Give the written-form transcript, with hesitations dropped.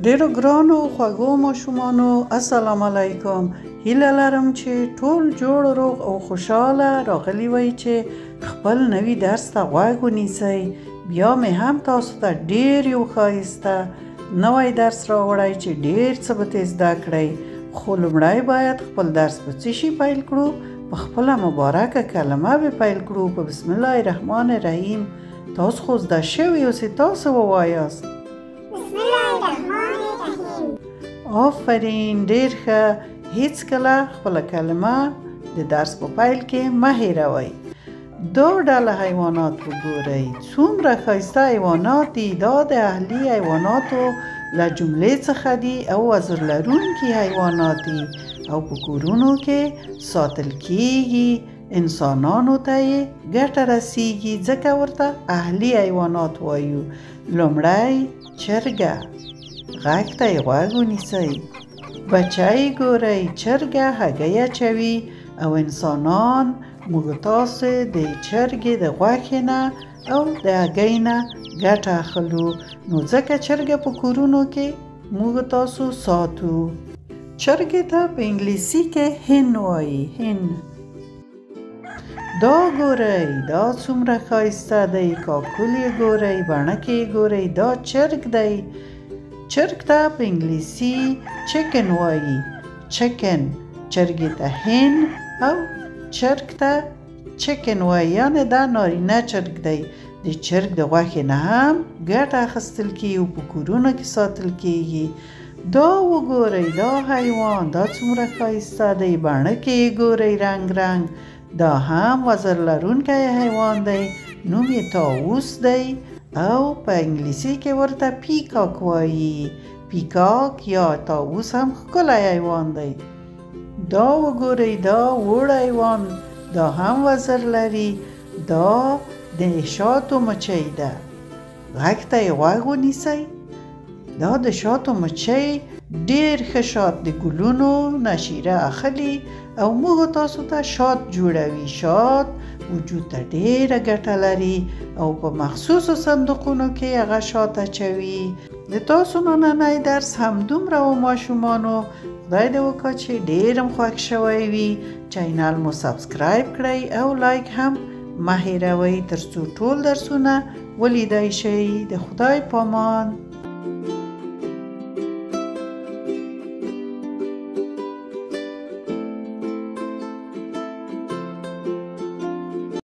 ډیرو ګرانو خوږو ماشومانو السلام علیکم. هیله لرم چې ټول جوړ روغ او خوشحاله راغلی وئ چې خپل نوي درس ته غوږ ونیسئ. بیا مې هم تاسو ته ډیر یو ښایسته نوی درس راوړی چې ډیر څه به ترې زده کړئ. خو لومړی باید خپل درس په څه شي پیل کړو؟ په خپله مبارکه کلمه به پیل کړو په بسم الله الرحمن الرحیم. تاسو خو زده شوي اوسئ، تاسو ووایاست بسم الله الرحمن الرحیم. آفرین، ډیر ښه. هیڅکله خپله کلمه د درس په پیل کې مه هیروئ. دا ډله حیوانات وګورئ، څومره ښایسته حیوانات دي. دا د اهلي حیواناتو له جملې څخه دي او وزر لرونکي حیوانات دي او په کورونو کې ساتل کیږي. انسانانو ته یې ګټه رسیږي، ځکه ورته اهلي حیوانات وایو. لومړی چرګه، غږ ته یې غوږ ونیسئ. بچی ګورئ، چرګه هګۍ اچوي او انسانان موږ تاسو د چرګې د غوښې نه او د هګۍ نه ګټه اخلو، نو ځکه چرګه په کورونو کې موږ تاسو ساتو. چرګې ته په انګلیسي کې هن وایي، هن. دا ګورئ، دا څومره ښایسته دی. کاکل یې ګورئ، بڼکې یې ګورئ. دا چرګ دی. چرګ ته په انګلیسي چکن وایي، چکن. چرګې ته هن او چرګ ته چکن وایي، یعنې دا نارینه چرګ دی. د چرګ د غوښې نه هم ګټه اخیستل کیږي او په کورونو کې ساتل کیږي. دا وګورئ، دا حیوان، دا څومره ښایسته دی. بڼکې یې ګورئ، رنګ رنګ. دا هم وزر لرونکی حیوان دی، نوم یې طاووس دی او په انګلیسي کې ورته پیکاک وایي. پیکاک یا طاووس هم ښکلی حیوان دی. دا وګورئ، دا وړ حیوان، دا هم وزر لري. دا د شاتو مچۍ ده، غږ ته یې غوږ ونیسئ. دا د شاتو مچۍ ډیر ښه شات د ګلونو نه شیره اخلي او موږ تاسو ته شات جوړوي. شات وجود ته ډیره ګټه لري او په مخصوصو صندوقونو کې هغه شات اچوي. د تاسو نننی درس همدومره و ماشومانو. خدای دې وکړه چې ډیر هم خوښ شوی وي. چینل مو سبسکرایب کړئ او لایک هم مه هیروئ تر څو ټول درسونه ولیدای شئ. د خدای پامان.